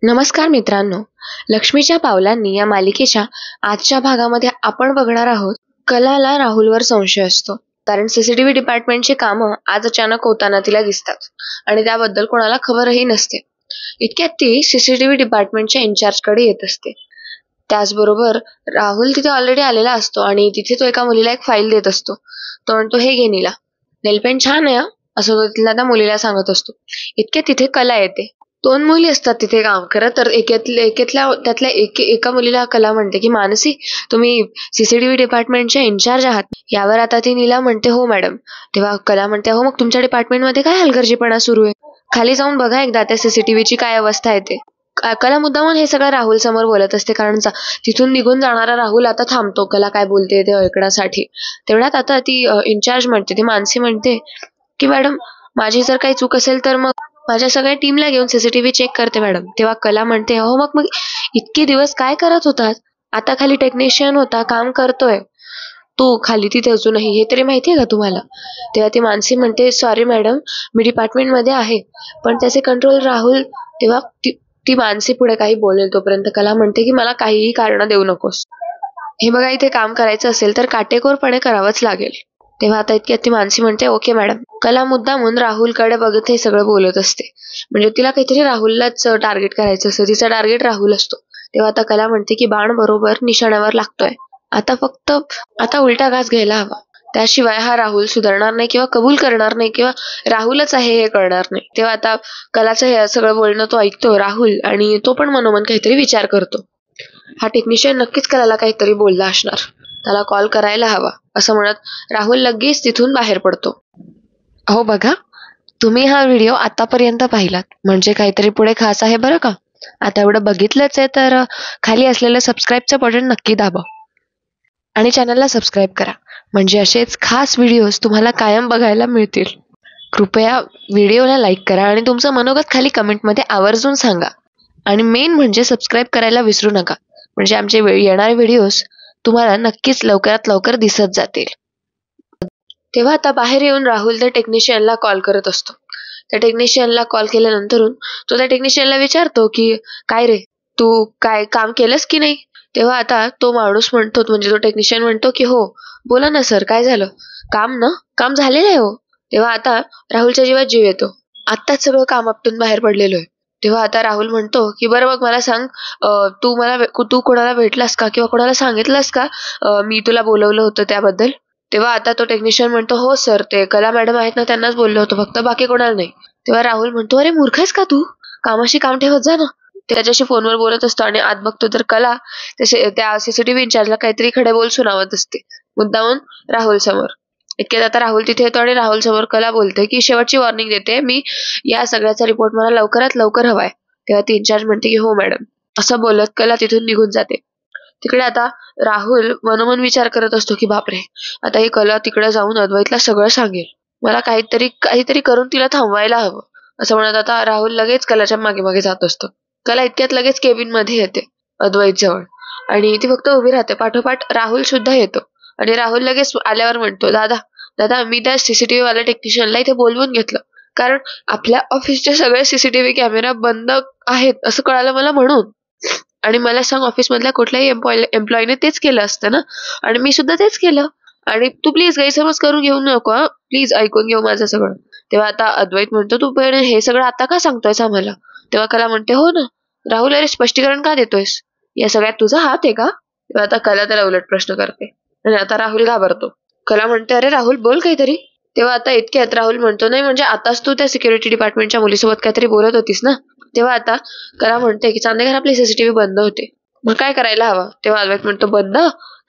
नमस्कार मित्रांनो, लक्ष्मीच्या पावलांनी या मालिकेच्या आजच्या भागामध्ये आपण बघणार आहोत कलाला राहुलवर संशय असतो. कारण सीसीटीव्ही डिपार्टमेंटची कामं आज अचानक होताना तिला दिसतात आणि त्याबद्दल कोणाला खबरही नसते. इतक्यात ती सीसीटीव्ही डिपार्टमेंटच्या इन्चार्जकडे येत असते. त्याचबरोबर राहुल तिथे ऑलरेडी आलेला असतो आणि तिथे तो एका मुलीला एक फाईल देत असतो. तो म्हणतो, हे घे नीला, नेलपेंट छान आहे असं तो तिला त्या मुलीला सांगत असतो. इतक्यात तिथे कला येते. दोन मुली असतात तिथे काम करत, तर त्यातल्या एका मुलीला कला म्हणते की मानसी, तुम्ही सीसीटीव्ही डिपार्टमेंटच्या इन्चार्ज आहात. यावर आता ती नीला म्हणते, हो मॅडम. तेव्हा कला म्हणते, हो मग तुमच्या डिपार्टमेंटमध्ये काय हलगर्जीपणा सुरू आहे? खाली जाऊन बघा एकदा त्या सीसीटीव्हीची काय अवस्था आहे ते. कला मुद्दामून हे सगळं राहुल समोर बोलत असते, कारण तिथून निघून जाणारा राहुल आता थांबतो कला काय बोलते ते ऐकण्यासाठी. तेवढ्यात आता ती इन्चार्ज म्हणते, ती मानसी म्हणते की मॅडम, माझी जर काही चूक असेल तर मग माझ्या सगळ्या टीमला घेऊन सीसीटीव्ही चेक करते मॅडम. तेव्हा कला म्हणते, हो मग इतके दिवस काय करत होतात? आता खाली टेक्निशियन होता, काम करतोय, तू खाली तिथे अजूनही, हे तरी माहितीये का तुम्हाला? तेव्हा ती मानसी म्हणते, सॉरी मॅडम, मी डिपार्टमेंटमध्ये आहे, पण त्याचे कंट्रोल राहुल. तेव्हा ती मानसी पुढे काही बोलेल तोपर्यंत कला म्हणते की मला काहीही कारण देऊ नकोस. हे बघा, इथे काम करायचं असेल तर काटेकोरपणे करावंच लागेल. तेव्हा आता इतक्यात ती मानसी म्हणते, ओके मॅडम. कला मुद्दामून राहुलकडे बघत हे सगळं बोलत असते. म्हणजे तिला काहीतरी राहुललाच टार्गेट करायचं असतं. तिचा टार्गेट राहुल असतो. तेव्हा आता कला म्हणते की बाण बरोबर निशाण्यावर लागतोय. आता उलटा घास घ्यायला हवा. त्याशिवाय हा राहुल सुधारणार नाही किंवा कबूल करणार नाही किंवा राहुलच आहे हे कळणार नाही. तेव्हा आता कलाचं हे सगळं बोलणं तो ऐकतो राहुल, आणि तो पण मनोमन काहीतरी विचार करतो. हा टेक्निशियन नक्कीच कलाला काहीतरी बोलला असणार, त्याला कॉल करायला हवा, असं म्हणत राहुल लगेच तिथून बाहेर पडतो. अहो बघा, तुम्ही हा व्हिडिओ आतापर्यंत पाहिलात म्हणजे काहीतरी पुढे खास आहे बरं का. आता एवढं बघितलंच आहे तर खाली असलेलं सबस्क्राईबचं बटन नक्की दाबा आणि चॅनलला सबस्क्राईब करा, म्हणजे असेच खास व्हिडिओज तुम्हाला कायम बघायला मिळतील. कृपया व्हिडिओला लाईक करा आणि तुमचं मनोगत खाली कमेंटमध्ये आवर्जून सांगा. आणि मेन म्हणजे सबस्क्राईब करायला विसरू नका, म्हणजे आमचे येणारे व्हिडिओज तुम्हाला नक्कीच लवकरात लवकर दिसत जातील. तेव्हा आता बाहेर येऊन राहुल त्या टेक्निशियनला कॉल करत असतो. त्या टेक्निशियनला कॉल केल्यानंतरून तो त्या टेक्निशियनला विचारतो की काय रे, तू काय काम केलंस की नाही? तेव्हा आता तो माणूस म्हणतो, म्हणजे तो टेक्निशियन म्हणतो की हो, बोला ना सर, काय झालं? काम झालेलं आहे हो. तेव्हा आता राहुलच्या जीवात जीव येतो. आत्ताच सगळं काम आपटून बाहेर पडलेलो आहे. तेव्हा आता राहुल म्हणतो की बरं मग मला सांग, तू कोणाला भेटलास का किंवा कोणाला सांगितलंस का मी तुला बोलवलं होतं त्याबद्दल? तेव्हा आता तो टेक्निशियन म्हणतो, हो सर, ते कला मॅडम आहेत ना, त्यांनाच बोललो होतो फक्त, बाकी कोणाला नाही. तेव्हा राहुल म्हणतो, अरे मूर्ख आहेस का तू? कामाशी काम ठेवत जा ना. त्याच्याशी फोनवर बोलत असतो आणि आत बघतो तर कला त्या सीसीटीव्ही इन्चार्जला काहीतरी खडेबोल सुनावत असते मुद्दामून राहुल समोर. इतक्यात आता राहुल तिथे येतो आणि राहुल समोर कला बोलते की शेवटची वॉर्निंग देते मी, या सगळ्याचा रिपोर्ट मला लवकरात लवकर हवाय. तेव्हा ती इन्चार्ज म्हणते की हो मॅडम. असं बोलत कला तिथून निघून जाते. तिकडे आता राहुल मनोमन विचार करत असतो की बापरे, आता ही कला तिकडे जाऊन अद्वैतला सगळं सांगेल, मला काहीतरी करून तिला थांबवायला हवं, असं म्हणत आता राहुल लगेच कलाच्या मागे मागे जात असतो. कला इतक्यात लगेच केबिन मध्ये येते अद्वैत जवळ आणि ती फक्त उभी राहते. पाठोपाठ राहुल सुद्धा येतो आणि राहुल लगेच आल्यावर म्हणतो, दादा मी त्या सीसीटीव्ही वाल्या टेक्निशियनला इथे बोलवून घेतलं, कारण आपल्या ऑफिसचे सगळे सीसीटीव्ही कॅमेरा बंद आहेत असं कळालं मला म्हणून. आणि मला सांग, ऑफिस मधल्या कुठल्याही एम्प्लॉईने तेच केलं असतं ना, आणि मी सुद्धा तेच केलं. आणि तू प्लीज गैरसमज करून घेऊ नको, प्लीज ऐकून घेऊ माझं सगळं. तेव्हा आता अद्वैत म्हणतो, तू पण हे सगळं आता का सांगतोयस आम्हाला? तेव्हा कला म्हणते, हो ना राहुल, अरे स्पष्टीकरण का देतोयस? या सगळ्यात तुझा हात आहे का? तेव्हा आता कला त्याला उलट प्रश्न करते आणि आता राहुल घाबरतो. कला म्हणते, अरे राहुल बोल काहीतरी. तेव्हा आता इतक्यात राहुल म्हणतो, नाही म्हणजे आताच तू त्या सिक्युरिटी डिपार्टमेंटच्या मुलीसोबत काहीतरी बोलत होतीस ना. तेव्हा आता कला म्हणते की चांदेकर आपली सीसीटीव्ही बंद होते, मग काय करायला हवं? तेव्हा अद्वैत म्हणतो, बंद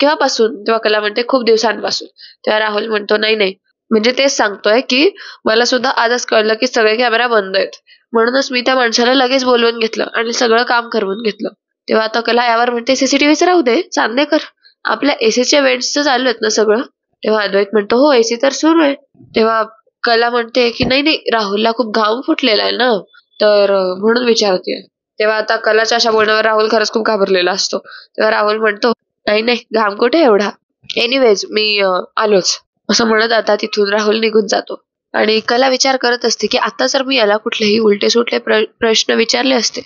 केव्हापासून? तेव्हा कला म्हणते, खूप दिवसांपासून. तेव्हा राहुल म्हणतो, नाही म्हणजे तेच सांगतोय की मला सुद्धा आजच कळलं की सगळे कॅमेरा बंद आहेत, म्हणूनच मी त्या माणसाला लगेच बोलवून घेतलं आणि सगळं काम करवून घेतलं. तेव्हा आता कला यावर म्हणते, सीसीटीव्हीच राहू दे चांदेकर, आपल्या एसीच्या वेंट्सचं चालू आहेत ना सगळं? तेव्हा अद्वैत म्हणतो, हो एसी तर सुरू आहे. तेव्हा कला म्हणते की नाही राहुलला खूप घाम फुटलेला आहे ना, तर म्हणून विचारते. तेव्हा आता कलाच्या अशा बोलण्यावर राहुल खरंच खूप घाबरलेला असतो. तेव्हा राहुल म्हणतो, नाही घाम कुठे एवढा, एनिवेज मी आलोच, असं म्हणत आता तिथून राहुल निघून जातो. आणि कला विचार करत असते की आता जर मी याला कुठलेही उलटे सुटले प्रश्न विचारले असते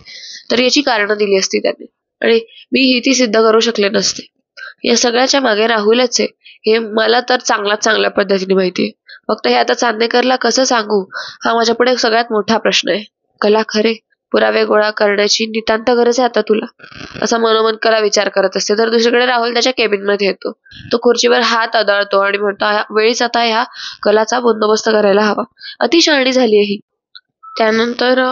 तर याची कारणं दिली असती त्याने आणि मी ही ती सिद्ध करू शकले नसते. या सगळ्याच्या मागे राहुलच आहे हे मला तर चांगल्या पद्धतीने माहितीये. फक्त हे आता चांदेकरला कसं सांगू हा माझ्यापुढे सगळ्यात मोठा प्रश्न आहे. कला खरे पुरावे गोळा करण्याची नितांत गरज आहे आता तुला, असा मनोमन कला विचार करत असते. तर दुसरीकडे राहुल त्याच्या केबिन मध्ये येतो. तो खुर्चीवर हात आदळतो आणि म्हणतो वेळीच आता ह्या कलाचा बंदोबस्त करायला हवा. अतिशहाणी झाली आहे ही. त्यानंतर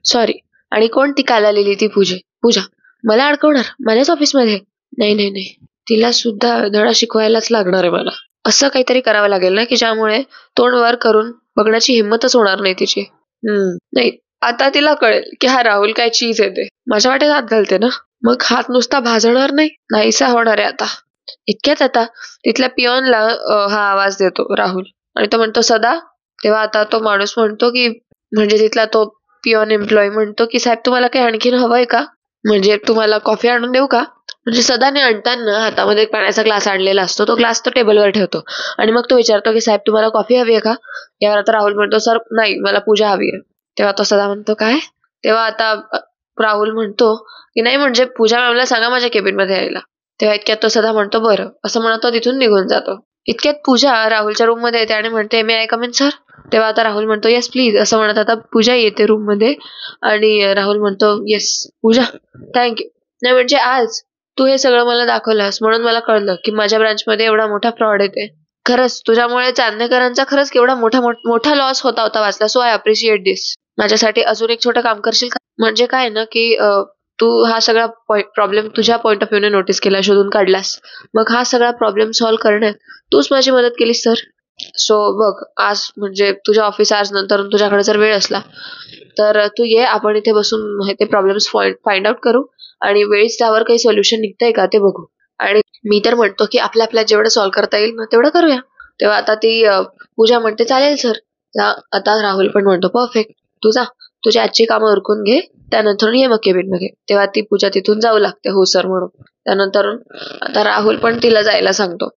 सॉरी, आणि कोण ती काल आलेली ती पूजा मला अडकवणार माझ्याच ऑफिसमध्ये? नाही, तिला सुद्धा धडा शिकवायलाच लागणार आहे मला. असं काहीतरी करावं लागेल ना की ज्यामुळे तोंड वर करून बघण्याची हिंमतच होणार नाही तिची. नाही, आता तिला कळेल की हा राहुल काय चीज येते. माझ्या वाटेत हात घालते ना, मग हात नुसता भाजणार नाही, नाहीसा होणार आहे आता. इतक्यात आता तिथल्या पिओनला हा आवाज देतो राहुल आणि तो म्हणतो सदा. तेव्हा आता तो माणूस म्हणतो की म्हणजे तिथला तो पिओन एम्प्लॉई म्हणतो की साहेब तुम्हाला काही आणखीन हवंय का, म्हणजे तुम्हाला कॉफी आणून देऊ का? म्हणजे सदाने आणताना हातामध्ये एक पाण्याचा ग्लास आणलेला असतो. तो ग्लास तो टेबलवर ठेवतो आणि मग तो विचारतो की साहेब तुम्हाला कॉफी हवी आहे का? यावर आता राहुल म्हणतो सर नाही, मला पूजा हवी आहे. तेव्हा तो सदा म्हणतो काय? तेव्हा आता राहुल म्हणतो की नाही म्हणजे पूजा मॅमला सांगा माझ्या केबिन मध्ये यायला. तेव्हा इतक्यात तो सदा म्हणतो बरं, असं म्हणत तो तिथून निघून जातो. इतक्यात पूजा राहुलच्या रूम मध्ये येते आणि म्हणते मे आय कम इन सर? तेव्हा आता राहुल म्हणतो येस प्लीज, असं म्हणत आता पूजा येते रूम मध्ये आणि राहुल म्हणतो येस पूजा थँक्यू. नाही म्हणजे आज तू हे सगळं मला दाखवलंस म्हणून मला कळलं की माझ्या ब्रांच मध्ये एवढा मोठा फ्रॉड येते. खरंच तुझ्यामुळे चांदेकरांचा खरंच केवढा मोठा लॉस होता वाचला. सो आय अप्रिशिएट दिस. माझ्यासाठी अजून एक छोटं काम करशील का? म्हणजे काय ना की तू हा सगळा प्रॉब्लेम तुझ्या पॉइंट ऑफ व्ह्यूने नोटीस केला, शोधून काढलास. मग हा सगळा प्रॉब्लेम सॉल्व्ह करण्यात तूच माझी मदत केलीस सर. सो बघ आज म्हणजे तुझ्या ऑफिस आवर्स नंतर तुझ्याकडे जर वेळ असला तर तू ये, आपण इथे बसून ते प्रॉब्लेम्स फाइंड आउट करू आणि वेळीच त्यावर काही सोल्युशन निघतंय का ते बघू. आणि मी तर म्हणतो की आपल्या जेवढं सॉल्व्ह करता येईल ना तेवढं करूया. तेव्हा आता ती पूजा म्हणते चालेल सर. आता राहुल पण म्हणतो परफेक्ट, तू जा तुझी आजची कामं उरकून घे, त्यानंतर ये मग केबिन मध्ये. तेव्हा ती पूजा तिथून जाऊ लागते हो सर म्हणून. त्यानंतर आता राहुल पण तिला जायला सांगतो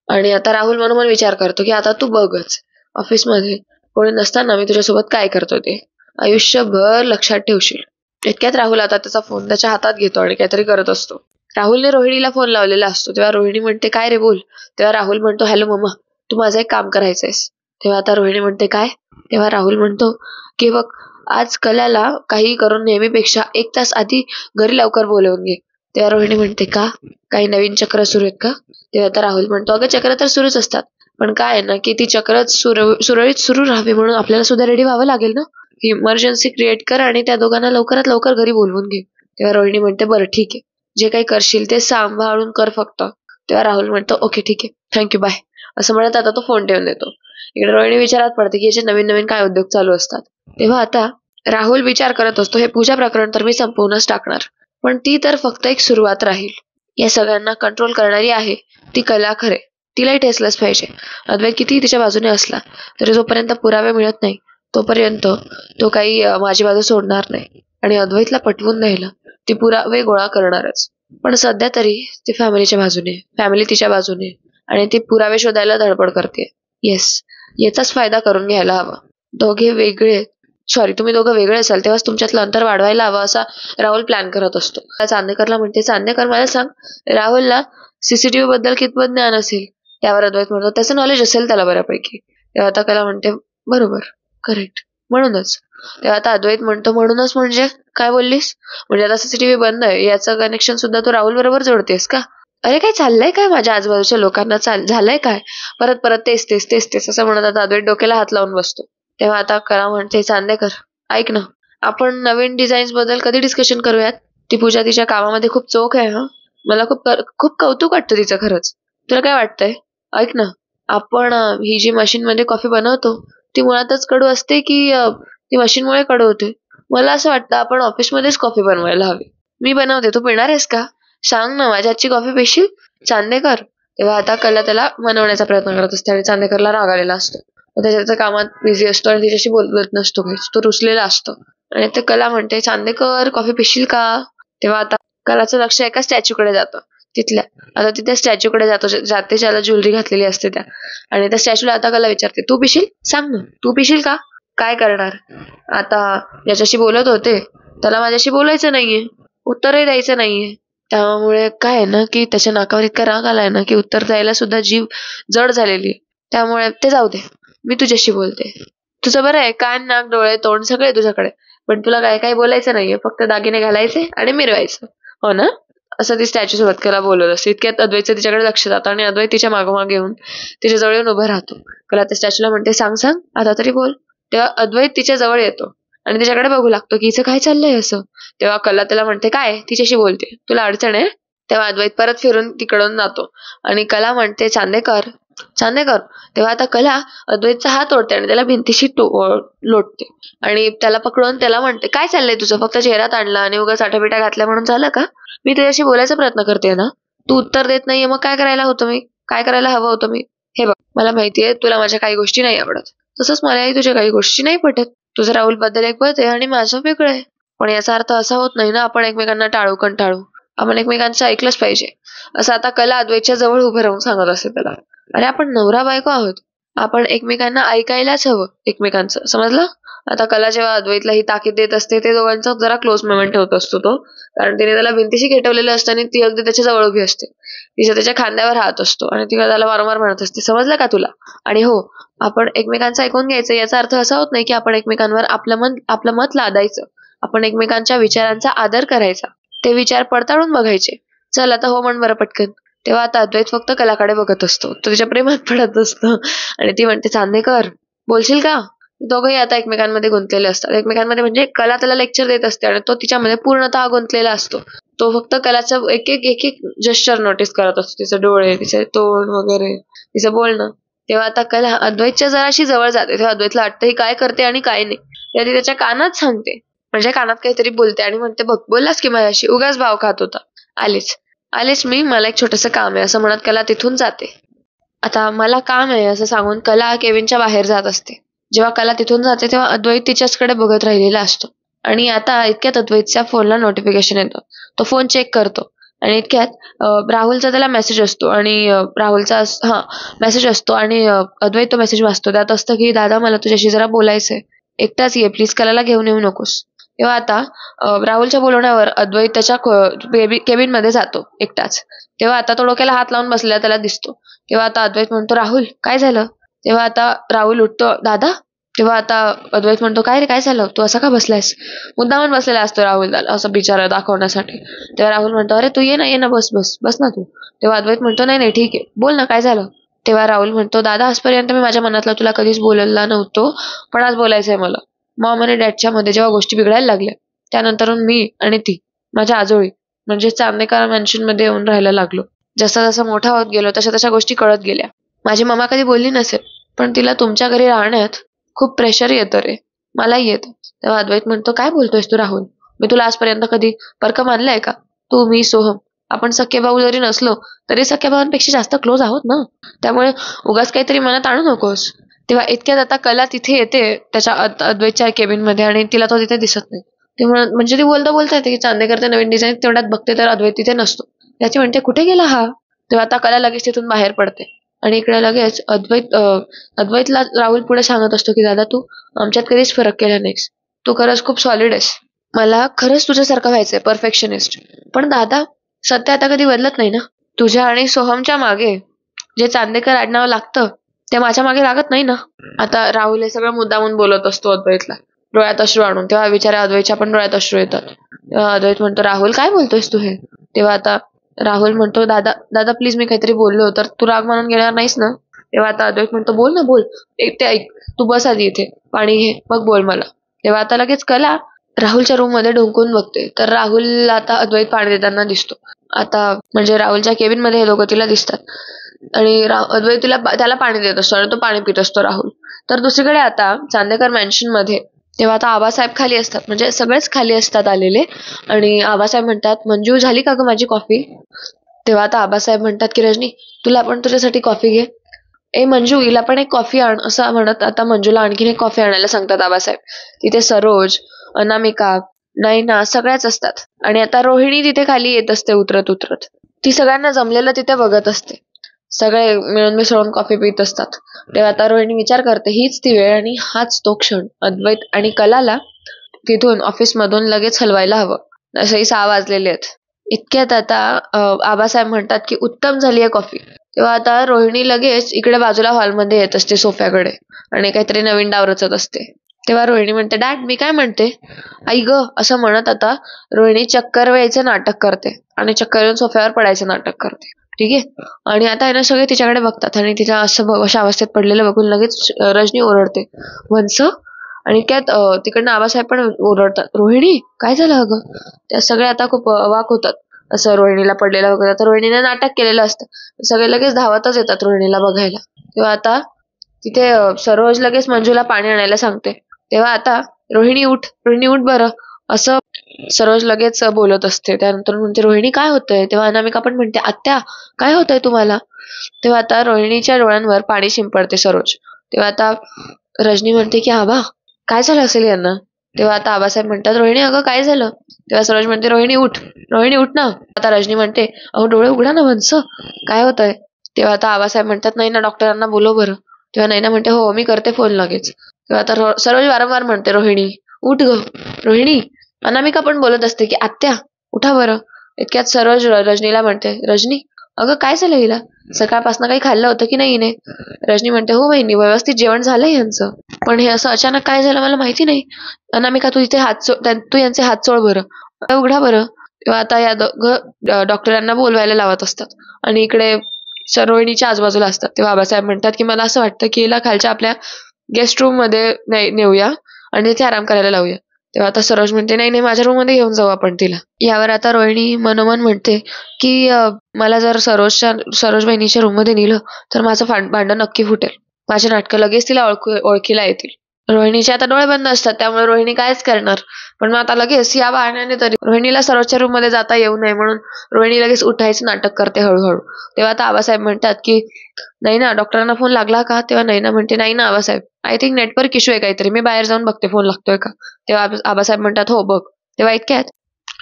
आणि आता राहुल मनोमन विचार करतो की आता तू बघच ऑफिसमध्ये कोणी नसताना मी तुझ्यासोबत काय करतो ते आयुष्यभर लक्षात ठेवशील. इतक्यात राहुल आता त्याचा फोन त्याच्या हातात घेतो आणि काहीतरी करत असतो. राहुलने रोहिणीला फोन लावलेला असतो. तेव्हा रोहिणी म्हणते काय रे बोल. तेव्हा राहुल म्हणतो हॅलो मम्मा, तू माझं एक काम करायचंयस. तेव्हा आता रोहिणी म्हणते काय? तेव्हा राहुल म्हणतो की बघ आज कलाला काही करून नेहमीपेक्षा 1 तास आधी घरी लवकर बोलवून घे. तेव्हा रोहिणी म्हणते का? काही नवीन चक्र सुरू आहेत का? तेव्हा आता राहुल म्हणतो अगं चक्र तर सुरूच असतात, पण काय आहे ना की ती चक्रच सुरळीत सुरू राहावी म्हणून आपल्याला सुद्धा रेडी व्हावं लागेल ना. इमर्जन्सी क्रिएट कर आणि त्या दोघांना लवकरात लवकर घरी बोलवून घे. तेव्हा रोहिणी म्हणते बरं ठीक आहे, जे काही करशील ते सांभाळून कर फक्त. तेव्हा राहुल म्हणतो ओके ठीक आहे थँक्यू बाय, असं म्हणत आता तो फोन ठेवून देतो. इकडे रोहिणी विचारात पडते की याचे नवीन काय उद्योग चालू असतात. तेव्हा आता राहुल विचार करत असतो हे पूजा प्रकरण तर मी संपवूनच टाकणार, पण ती तर फक्त एक सुरुवात राहील. या सगळ्यांना कंट्रोल करणारी आहे ती कला खरे, तिलाही ठेसलंच पाहिजे. अद्वैत कितीही तिच्या बाजूने असला तरी जोपर्यंत पुरावे मिळत नाही तोपर्यंत तो काही माझी बाजू सोडणार नाही आणि अद्वैतला पटवून द्यायला ती पुरावे गोळा करणारच. पण सध्या तरी ती फॅमिलीच्या बाजूने, फॅमिली तिच्या बाजूने आणि ती पुरावे शोधायला धडपड करते. येस, याचाच फायदा करून घ्यायला हवा. तुम्ही दोघं वेगळे असाल तेव्हाच तुमच्यातलं अंतर वाढवायला हवं असा राहुल प्लॅन करत असतो. चांदेकरला म्हणते चांदेकर मला सांग राहुलला सीसीटीव्ही बद्दल कितपत ज्ञान असेल? त्यावर अद्वैत म्हणतो त्याचं नॉलेज असेल त्याला बऱ्यापैकी. तेव्हा आता कला म्हणते बरोबर करेक्ट म्हणूनच. तेव्हा आता अद्वैत म्हणतो म्हणूनच म्हणजे काय बोललीस? म्हणजे आता सीसीटीव्ही बंद आहे याचं कनेक्शन सुद्धा तू राहुल बरोबर जोडतेस का? अरे काय चाललंय काय माझ्या आजूबाजूच्या लोकांना झालंय काय? परत तेच असं म्हणत आता अद्वैत डोक्याला हात लावून बसतो. तेव्हा आता कला म्हणते चांदेकर ऐक ना, आपण नवीन डिझाईन्स बद्दल कधी डिस्कशन करूयात? ती पूजा तिच्या कामामध्ये खूप चोख आहे हा, मला खूप कौतुक वाटतं तिचं खरंच. तुला काय वाटतंय? ऐक ना, आपण ही जी मशीन मध्ये कॉफी बनवतो ती मुळातच कडू असते की ती मशीनमुळे कडू होते? मला असं वाटतं आपण ऑफिसमध्येच कॉफी बनवायला हवी. मी बनवते, तू पिणार आहेस का? सांग ना, माझ्या हातची कॉफी पिशील चांदेकर? तेव्हा आता कला त्याला मनवण्याचा प्रयत्न करत असते आणि चांदेकरला राग आलेला असतो. त्याच्या कामात बिझी असतो आणि तिच्याशी बोलत नसतो काहीच, तो रुसलेला असतो. आणि ते कला म्हणते चांदेकर कॉफी पिशील का? तेव्हा आता कलाचं लक्ष एका स्टॅच्यूकडे जातं तिथल्या. आता ती त्या स्टॅच्यूकडे जाते ज्याला ज्वेलरी घातलेली असते त्या, आणि त्या स्टॅच्यूला आता कला विचारते तू पिशील? सांग ना, तू पिशील का? काय करणार? आता ज्याच्याशी बोलत होते त्याला माझ्याशी बोलायचं नाहीये, उत्तरही द्यायचं नाहीये. त्यामुळे काय आहे ना की त्याच्या नाकावर इतका राग आलाय ना की उत्तर द्यायला सुद्धा जीभ जड झालेली आहे. त्यामुळे ते जाऊ दे, मी तुझ्याशी बोलते. तुझं बरं आहे, कान नाक डोळे तोंड सगळे तुझ्याकडे, पण तुला काय काय बोलायचं नाहीये, फक्त दागिने घालायचे आणि मिरवायचं, हो ना? असं ती स्टॅच्यू सोबत कला बोलत असते. इतक्यात अद्वैतचं तिच्याकडे लक्ष जातं आणि अद्वैत तिच्या मागोमाग येऊन तिच्या जवळ येऊन उभा राहतो. कला त्या स्टॅच्यूला म्हणते, सांग सांग आता तरी बोल. तेव्हा अद्वैत तिच्या जवळ येतो आणि तिच्याकडे बघू लागतो की हिचं काय चाललंय असं. तेव्हा कला त्याला म्हणते, काय तिच्याशी बोलते, तुला अडचण आहे? तेव्हा अद्वैत परत फिरून तिकडून जातो आणि कला म्हणते, चांदेकर चांदेकर. तेव्हा आता कला अद्वैतचा हात ओढते आणि त्याला भिंतीशी लोटते आणि त्याला पकडून त्याला म्हणते, काय चाललंय तुझं, फक्त चेहरा ताणला आणि उगाच आठापिठा घातल्या म्हणून झालं का? मी तुझ्याशी बोलायचा प्रयत्न करते ना, तू उत्तर देत नाहीये, मग काय करायला होतं मी, काय करायला हवं होतं मी? हे बघ, मला माहितीये तुला माझ्या काही गोष्टी नाही आवडत, तसंच मलाही तुझ्या काही गोष्टी नाही पटत. तुझं राहुल बद्दल एक मत आहे आणि माझं वेगळं आहे, पण याचा अर्थ असा होत नाही ना आपण एकमेकांना टाळू. आपण एकमेकांचं ऐकलंच पाहिजे. असं आता कला अद्वैतच्या जवळ उभं राहून सांगत असते त्याला. अरे आपण नवरा बायको आहोत, आपण एकमेकांना ऐकायलाच हवं एकमेकांचं, समजलं? आता कला जेव्हा अद्वैतला ही ताकीद देत असते ते दोघांचा जरा क्लोज मोमेंट होत असतो तो, कारण तिने त्याला भिंतीशी खेटवलेलं असतं आणि ती अगदी त्याच्या जवळ उभी असते. तिच्या त्याच्या खांद्यावर हात असतो आणि ती त्याला वारंवार म्हणत असते, समजलं का तुला? आणि हो, आपण एकमेकांचं ऐकून घ्यायचं, याचा अर्थ असा होत नाही की आपण एकमेकांवर आपलं मत लादायचं. आपण एकमेकांच्या विचारांचा आदर करायचा, ते विचार पडताळून बघायचे. चल आता हो म्हण बरं पटकन. तेव्हा आता अद्वैत फक्त कलाकडे बघत असतो, तो तिच्या प्रेमात पडत असतो आणि ती म्हणते, चांदेकर बोलशील का? दोघंही आता एकमेकांमध्ये गुंतलेले असतात. एकमेकांमध्ये म्हणजे कला त्याला लेक्चर देत असते आणि तो तिच्यामध्ये पूर्णतः गुंतलेला असतो. तो फक्त कलाचं एक जेस्चर नोटीस करत असतो, तिचे डोळे, तिचे तोंड वगैरे, तिचं बोलणं. तेव्हा आता कला अद्वैतच्या जराशी जवळ जाते. तेव्हा अद्वैतला वाटतं ही काय करते आणि काय नाही. तेव्हा ती त्याच्या कानात सांगते, म्हणजे कानात काहीतरी बोलते आणि म्हणते, बघ बोललास की माझ्याशी, उगाच भाव खात होता. आलेच मी, मला एक छोटंसं काम आहे असं म्हणत कला तिथून जाते. आता मला काम आहे असं सांगून कला केबिनच्या बाहेर जात असते. जेव्हा कला तिथून जाते तेव्हा अद्वैत तिच्याचकडे बघत राहिलेला असतो आणि आता इतक्यात अद्वैतच्या फोनला नोटिफिकेशन येतं. तो फोन चेक करतो आणि इतक्यात राहुलचा त्याला मेसेज असतो आणि मेसेज असतो आणि अद्वैत तो मेसेज वाचतो. त्यात असतं की, दादा मला तुझ्याशी जरा बोलायचंय, एकटाच ये प्लीज, कलाला घेऊन येऊ नकोस. तेव्हा आता राहुलच्या बोलवण्यावर अद्वैत त्याच्या केबिन मध्ये जातो एकटाच. तेव्हा आता तो डोक्याला हात लावून बसलेला त्याला दिसतो. तेव्हा आता अद्वैत म्हणतो, राहुल काय झालं? तेव्हा आता राहुल उठतो, दादा. तेव्हा आता अद्वैत म्हणतो, काय रे काय झालं, तू असा का बसलायस? मुद्दामून बसलेला असतो राहुल त्याला असं बिचारा दाखवण्यासाठी. तेव्हा राहुल म्हणतो, अरे तू ये ना बस बस ना तू. तेव्हा अद्वैत म्हणतो, नाही ठीक आहे, बोल ना काय झालं? तेव्हा राहुल म्हणतो, दादा आजपर्यंत मी माझ्या मनातला तुला कधीच बोलला नव्हतो, पण आज बोलायचंय मला. मॉम आणि डॅडच्या मध्ये जेव्हा गोष्टी बिघडायला लागल्या त्यानंतर मी आणि ती माझ्या आजोळी म्हणजे चांदेकर मॅन्शन मध्ये येऊन राहायला लागलो. जसा जसा मोठा होत गेलो तशा तशा गोष्टी कळत गेल्या. माझी मम्मा कधी बोलली नसेल, पण तिला तुमच्या घरी राहण्यात खूप प्रेशर येतं रे, मलाही येतं. तेव्हा अद्वैत म्हणतो, काय बोलतोयस तू राहुल? मी तुला आजपर्यंत कधी परक मानलंय का? तू, मी, सोहम आपण सख्खे भाऊ जरी नसलो तरी सख्या भावांपेक्षा जास्त क्लोज आहोत ना, त्यामुळे उगाच काहीतरी मनात आणू नकोस. तेव्हा इतक्यात आता कला तिथे येते त्याच्या अद्वैतच्या केबिन मध्ये आणि तिला तो तिथे दिसत नाही. तेव्हा म्हणजे ती बोलता येते की चांदेकर ते नवीन डिझाईन, तेवढ्यात बघते तर अद्वैत तिथे नसतो. त्याची म्हणते, कुठे गेला हा? तेव्हा आता कला लगेच तिथून बाहेर पडते आणि इकडे लगेच अद्वैतला राहुल पुढे सांगत असतो की, दादा तू आमच्यात कधीच फरक केला नाहीस, तू खरंच खूप सॉलिड आहेस, मला खरंच तुझ्यासारखं व्हायचंय, परफेक्शनिस्ट. पण दादा सत्य आता कधी बदलत नाही ना, तुझ्या आणि सोहमच्या मागे जे चांदेकर आडनाव लागतं ते माझ्या मागे लागत नाही ना. आता राहुल हे सगळं मुद्दामून बोलत असतो अद्वैतला, डोळ्यात अश्रू आणून. तेव्हा विचारा अद्वैतच्या पण डोळ्यात अश्रू येतात. तेव्हा अद्वैत म्हणतो, राहुल काय बोलतोयस तू हे? तेव्हा आता राहुल म्हणतो, दादा प्लीज मी काहीतरी बोललो तर तू राग मानून घेणार नाहीस ना? तेव्हा आता अद्वैत म्हणतो, बोल ना बोल, ते ऐक, तू बस आधी इथे, पाणी घे मग बोल मला. तेव्हा आता लगेच कला राहुलच्या रूम मध्ये ढुंकून बघते तर राहुल आता अद्वैत पाणी देताना दिसतो. आता म्हणजे राहुलच्या केबिन मध्ये हे दोघं तिला दिसतात आणि अद्वैत त्याला पाणी देत असतो आणि तो पाणी पित असतो राहुल. तर दुसरीकडे आता चांदेकर मॅन्शन मध्ये तेव्हा आता आबासाहेब खाली असतात, म्हणजे सगळेच खाली असतात आलेले आणि आबासाहेब म्हणतात, मंजू झाली का ग माझी कॉफी? तेव्हा आता आबासाहेब म्हणतात की, रजनी तुला पण तुझ्यासाठी कॉफी घे, ए मंजू हिला पण एक कॉफी आण, असं म्हणत आता मंजूला आणखीन एक कॉफी आणायला सांगतात आबासाहेब. तिथे सरोज, अनामिका, नैना सगळ्याच असतात आणि आता रोहिणी तिथे खाली येत असते उतरत उतरत. ती सगळ्यांना जमलेलं तिथे बघत असते, सगळे मिळून मिसळून कॉफी पित असतात. तेव्हा आता रोहिणी विचार करते, हीच ती वेळ आणि हाच तो क्षण अद्वैत आणि कलाला तिथून ऑफिसमधून लगेच हलवायला हवं. असेही 6 वाजलेले आहेत. इतक्यात आता आबासाहेब म्हणतात की उत्तम झाली आहे कॉफी. तेव्हा आता रोहिणी लगेच इकडे बाजूला हॉलमध्ये येत असते सोफ्याकडे आणि काहीतरी नवीन डाव रचत असते. तेव्हा रोहिणी म्हणते, डॅड मी काय म्हणते, आई ग, असं म्हणत आता रोहिणी चक्कर यायचं नाटक करते आणि चक्कर येऊन सोफ्यावर पडायचं नाटक करते. ठीक आहे. आणि आता आहे ना सगळे तिच्याकडे बघतात आणि तिला असं अशा अवस्थेत पडलेलं बघून लगेच रजनी ओरडते, वंस. आणि त्यात तिकडनं आबासाहेब पण ओरडतात, रोहिणी काय झालं अगं. त्या सगळे आता खूप अवाक होतात असं रोहिणीला पडलेलं बघतात. आता रोहिणीने नाटक केलेलं असतं. सगळे लगेच धावतच येतात रोहिणीला बघायला. तेव्हा आता तिथे सरोज लगेच मंजूला पाणी आणायला सांगते. तेव्हा आता रोहिणी उठ, रोहिणी उठ बरं, असं सरोज लगेच बोलत असते. त्यानंतर म्हणते, रोहिणी काय होतंय. तेव्हा अनामिका पण म्हणते, आत्या काय होतंय तुम्हाला. तेव्हा आता रोहिणीच्या डोळ्यांवर पाणी शिंपडते सरोज. तेव्हा आता रजनी म्हणते की आबा काय झालं असेल यांना. तेव्हा आता आबासाहेब म्हणतात, रोहिणी अगं काय झालं. तेव्हा सरोज म्हणते, रोहिणी उठ, रोहिणी उठ ना. आता रजनी म्हणते, अहो डोळे उघडा ना वंस, काय होतंय. तेव्हा आता आबासाहेब म्हणतात, नाही ना, डॉक्टरांना बोलव बरं. तेव्हा नैना म्हणते, हो मी करते फोन लगेच. तेव्हा आता सरोज वारंवार म्हणते, रोहिणी उठ ग, रोहिणी. अनामिका पण बोलत असते की आत्या उठा बरं. इतक्यात सरोज रजनीला म्हणते, रजनी अगं काय झालं हिला, सकाळपासून काही खाल्लं होतं की नाही हिने. रजनी म्हणते, हो वहिनी व्यवस्थित जेवण झालंय यांचं, पण हे असं अचानक काय झालं मला माहिती नाही. अनामिका तू इथे तू यांचे हात चोळ बरं, उघडा बरं. तेव्हा आता या डॉक्टरांना बोलवायला लावत असतात आणि इकडे रोहिणीच्या आजूबाजूला असतात. तेव्हा बाबासाहेब म्हणतात की मला असं वाटतं की हिला खालच्या आपल्या गेस्ट रूम मध्ये नेऊया आणि तिथे आराम करायला लावूया. तेव्हा आता सरोज म्हणते, नाही नाही, माझ्या रूम मध्ये घेऊन जाऊ आपण तिला. यावर आता रोहिणी मनोमन म्हणते की मला जर सरोज बहिणीच्या रूम मध्ये नेलं तर माझं भांडण नक्की फुटेल. माझे नाटकं लगेच तिला ओळखीला येतील. रोहिणीचे आता डोळे बंद असतात त्यामुळे रोहिणी कायच करणार. पण मग आता लगेच या बहाण्याने तरी रोहिणीला सरोजच्या रूम मध्ये जाता येऊ नये म्हणून रोहिणी लगेच उठायचं नाटक करते हळूहळू. तेव्हा आता आबासाहेब म्हणतात की नाही ना, डॉक्टरांना फोन लागला का. तेव्हा नैना म्हणते, नाही ना Abasaheb, I think network issue आहे काहीतरी, मी बाहेर जाऊन बघते फोन लागतोय का. तेव्हा आबासाहेब म्हणतात, हो बघ. तेव्हा इतक्यात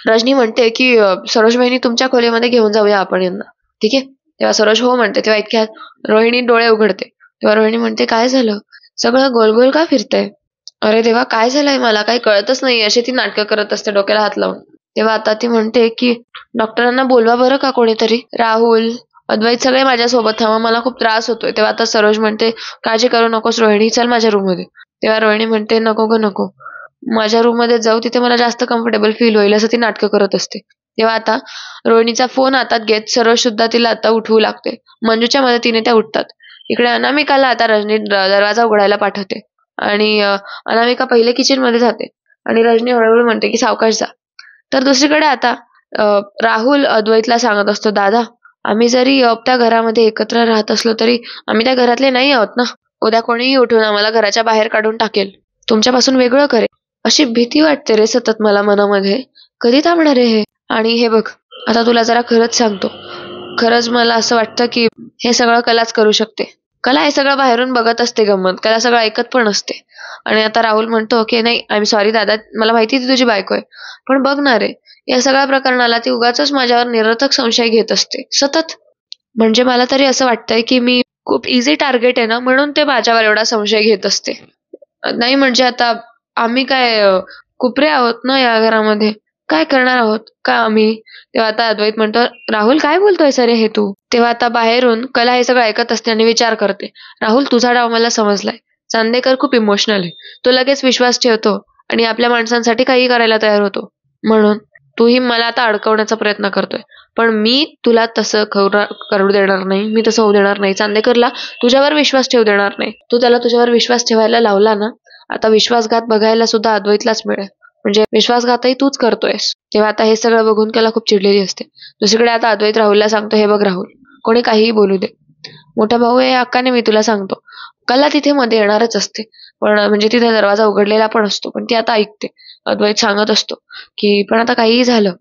रजनी म्हणते की सरोज बहिणी तुमच्या खोलीमध्ये घेऊन जाऊया आपण यांना, ठीक आहे. तेव्हा सरोज हो म्हणते. तेव्हा इतक्यात रोहिणी डोळे उघडते. तेव्हा रोहिणी म्हणते, काय झालं, सगळं गोल गोल का फिरतंय. अरे देवा काय झालंय, मला काही कळतच नाही, अशी ती नाटकं करत असते डोक्याला हात लावून. तेव्हा आता ती म्हणते की डॉक्टरांना बोलवा बरं का कोणीतरी, राहुल अद्वैत सगळे माझ्यासोबत थांबा, मला खूप त्रास होतोय. तेव्हा आता सरोज म्हणते, काळजी करू नकोस रोहिणी, चल माझ्या रूम मध्ये. तेव्हा रोहिणी म्हणते, नको ग नको, माझ्या रूम मध्ये जाऊ, तिथे मला जास्त कम्फर्टेबल फील होईल, असं ती नाटकं करत असते. तेव्हा आता रोहिणीचा फोन हातात घेत सरोज सुद्धा तिला आता उठवू लागते. मंजूच्या मदतीने त्या उठतात. इकडे अनामिकाला आता रजनी दरवाजा उघडायला पाठवते आणि अनामिका पहिले किचन मध्ये जाते आणि रजनी हळूहळू म्हणते की सावकाश जा. तर दुसरीकडे आता राहुल अद्वैतला सांगत असतो, दादा आम्ही जरी त्या घरामध्ये एकत्र राहत असलो तरी आम्ही त्या घरातले नाही आहोत ना. उद्या कोणीही उठून आम्हाला घराच्या बाहेर काढून टाकेल, तुमच्यापासून वेगळं करेल, अशी भीती वाटते रे सतत मला मनामध्ये. कधी थांबणार आहे हे. आणि हे बघ, आता तुला जरा खरंच सांगतो, खरंच मला असं वाटतं की हे सगळं कलाच करू शकते. कला हे सगळं बाहेरून बघत असते गंमत, कला सगळं ऐकत पण असते. आणि आता राहुल म्हणतो की नाही, आय एम सॉरी दादा, मला माहिती ती तुझी बायको आहे, पण बघ ना रे, या सगळ्या प्रकरणाला ती उगाच माझ्यावर निरर्थक संशय घेत असते सतत. म्हणजे मला तरी असं वाटतंय की मी खूप इझी टार्गेट आहे ना, म्हणून ते माझ्यावर एवढा संशय घेत असते. नाही म्हणजे आता आम्ही काय कुपरे आहोत ना या घरामध्ये, काय करणार आहोत का आम्ही. तेव्हा आता अद्वैत म्हणतो, राहुल काय बोलतोय सर हे तू. तेव्हा आता बाहेरून कला हे सगळं ऐकत असते आणि विचार करते, राहुल तुझा डाव मला समजलाय. चांदेकर खूप इमोशनल आहे, तो लगेच विश्वास ठेवतो आणि आपल्या माणसांसाठी काही करायला तयार होतो. म्हणून तूही मला आता अडकवण्याचा प्रयत्न करतोय, पण मी तुला तसं करू देणार नाही, मी तसं होऊ देणार नाही. चांदेकरला तुझ्यावर विश्वास ठेवू देणार नाही. तू त्याला तुझ्यावर विश्वास ठेवायला लावला ना, आता विश्वासघात बघायला सुद्धा अद्वैतलाच मिळेल, म्हणजे विश्वासघातही तूच करतोयस. तेव्हा आता हे सगळं बघून त्याला खूप चिडलेली असते. दुसरीकडे आता अद्वैत राहुलला सांगतो, हे बघ राहुल, कोणी काहीही बोलू दे, मोठा भाऊ आहे हक्काने मी तुला सांगतो. कला तिथे मध्ये येणारच असते, पण म्हणजे तिथे दरवाजा उघडलेला पण असतो, पण ती आता ऐकते. अद्वैत सांगत असतो की पण आता काहीही झालं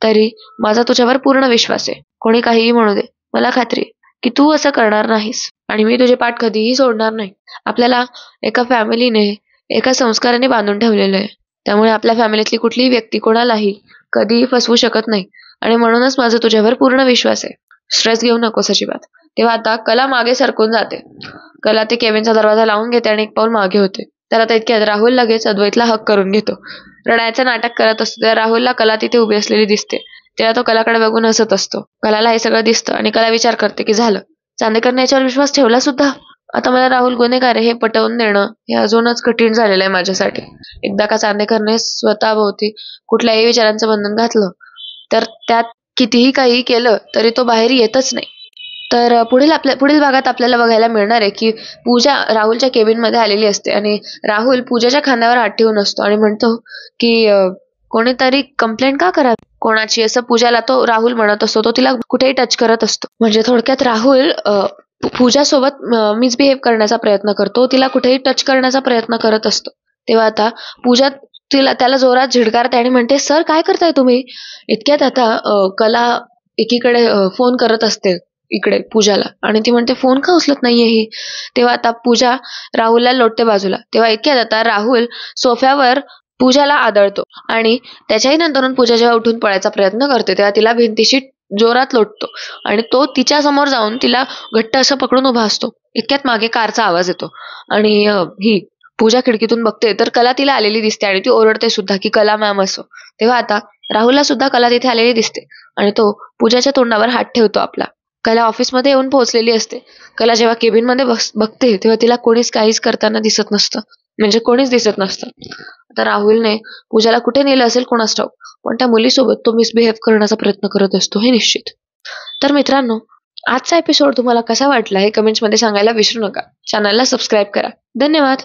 तरी माझा तुझ्यावर पूर्ण विश्वास आहे. कोणी काहीही म्हणू दे, मला खात्री आहे की तू असं करणार नाहीस आणि मी तुझे पाठ कधीही सोडणार नाही. आपल्याला एका फॅमिलीने, एका संस्काराने बांधून ठेवलेलं आहे, त्यामुळे आपल्या फॅमिलीतली कुठलीही व्यक्ती कोणालाही कधीही फसवू शकत नाही आणि म्हणूनच माझा तुझ्यावर पूर्ण विश्वास आहे. स्ट्रेस घेऊ नकोस अजिबात. तेव्हा आता कला मागे सरकून जाते. कला ते केविनचा दरवाजा लावून घेते आणि एक पाऊल मागे होते. तर आता इतक्यात राहुल लगेच अद्वैतला हक करून घेतो. रडायचं नाटक करत असतो तेव्हा राहुलला कला तिथे उभी असलेली दिसते. तेव्हा तो कलाकडे बघून हसत असतो. कलाला हे सगळं दिसतं आणि कला विचार करते की झालं, चांदेकरने याच्यावर विश्वास ठेवला सुद्धा. आता मला राहुल गुन्हेगार आहे हे पटवून देणं हे अजूनच कठीण झालेलं आहे माझ्यासाठी. एकदा का चांदेकरने स्वतःभोवती कुठल्याही विचारांचं बंधन घातलं तर त्यात कितीही काही केलं तरी तो बाहेर येतच नाही. तर पुढील भागात आपल्याला बघायला मिळणार आहे की पूजा राहुलच्या केबिन मध्ये आलेली असते आणि राहुल पूजाच्या खांद्यावर हात ठेवून असतो आणि म्हणतो की कोणीतरी कंप्लेंट का करा कोणाची, असं पूजाला तो राहुल म्हणत असतो. तो तिला कुठेही टच करत असतो. म्हणजे थोडक्यात राहुल पूजासोबत मिसबिहेव करण्याचा प्रयत्न करतो, तिला कुठेही टच करण्याचा प्रयत्न करत असतो. तेव्हा आता पूजा त्याला जोरात झिडकारते आणि म्हणते, सर काय करताय तुम्ही? इतक्यात आता कला एकीकडे फोन करत असते इकडे पूजाला आणि ती म्हणते फोन का उचलत नाहीये ही. तेव्हा आता पूजा राहुलला लोटते बाजूला. तेव्हा इतक्यात आता राहुल सोफ्यावर पूजाला आदळतो आणि त्याच्याही नंतरून पूजा जेव्हा उठून पळायचा प्रयत्न करते तेव्हा तिला भिंतीशी जोरात लोटतो आणि तो तिच्या समोर जाऊन तिला घट्ट असं पकडून उभा असतो. इतक्यात मागे कारचा आवाज येतो आणि ही पूजा खिडकीतून बघते तर कला तिला आलेली दिसते आणि ती ओरडते सुद्धा की कला मॅम असो. तेव्हा आता राहुलला सुद्धा कला तिथे आलेली दिसते आणि तो पूजाच्या तोंडावर हात ठेवतो आपला. कला ऑफिसमध्ये येऊन पोहोचलेली असते. कला जेव्हा केबिन मध्ये बघते तेव्हा तिला कोणीच काहीच करताना दिसत नसतं, म्हणजे कोणीच दिसत नसतं. आता राहुलने पूजाला कुठे नेलं असेल कोणास ठाऊक, पण त्या मुलीसोबत तो मिसबिहेव करण्याचा प्रयत्न करत असतो हे निश्चित. तर मित्रांनो, आजचा एपिसोड तुम्हाला कसा वाटला हे कमेंट्स मध्ये सांगायला विसरू नका. चॅनलला सबस्क्राईब करा. धन्यवाद.